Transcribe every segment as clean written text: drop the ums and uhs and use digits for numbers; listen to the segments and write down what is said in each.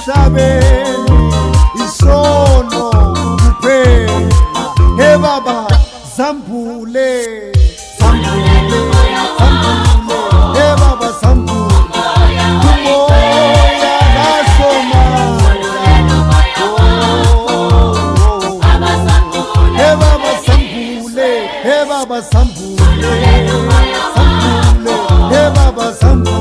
emhlabeni isono kuphela. Hey baba zambule, zambule, zambule, hey baba zambule, umoya kasomandla. Hey baba zambule, hey baba zambule, zambule, hey baba zambule.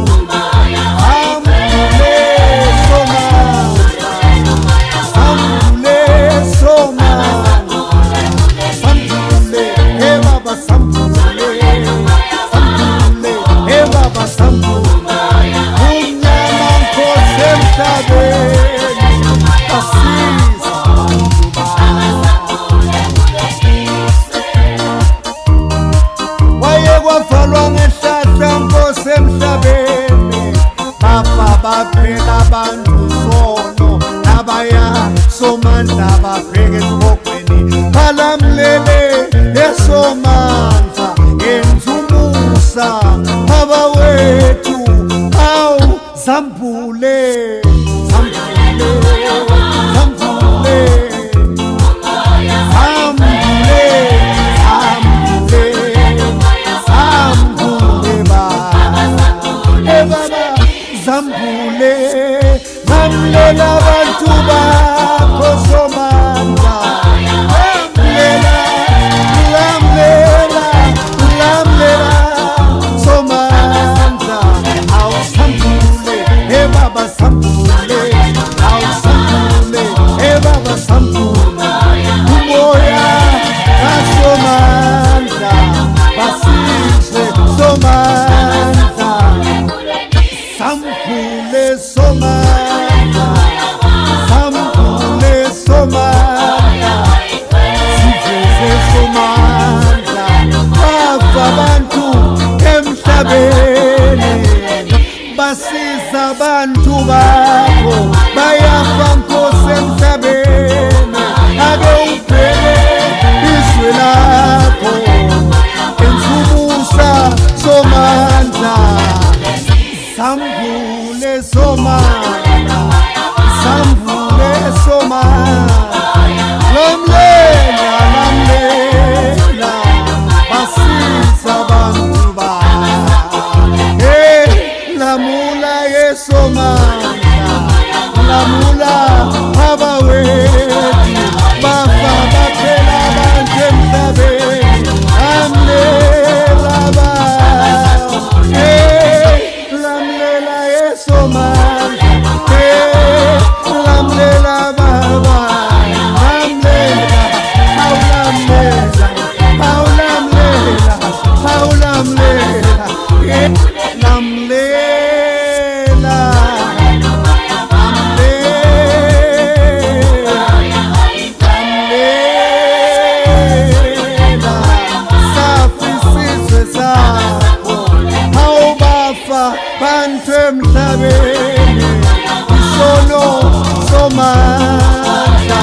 Baphela abantu sono nabaya somandla bapheke esibhokweni balamlele esomandla enzumusa baba wethu awu zambule zambule zambule zambule zambule baba zambule mamlela abantu bakho somandla lamlela lamlela lamlela somandla awusambule hey baba sambule awusambule hey baba sambule umoya kasomandla basizwe somandla sambule somandla sambule somandla siveze somandla bava abantu emhlabeni basiza abantu bakho bayafa Nkosi emhlabeni ake uphele izwe lakho enzumusa somandla sambule somandla sambule somandla lamlela lamlela basiza abantu bakho hey lamula yesomandla lamula baba wethu bafa baphela abantu emhlabeni lamlela baba hey lamlela yesomandla hey lamlela baba lamlela awulamlela awulamlela awulamlela hey lamlela lamlela safi isizwe sakho awubafa bantu emhlabeni isono somandla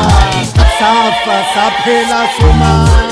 safa saphela somandla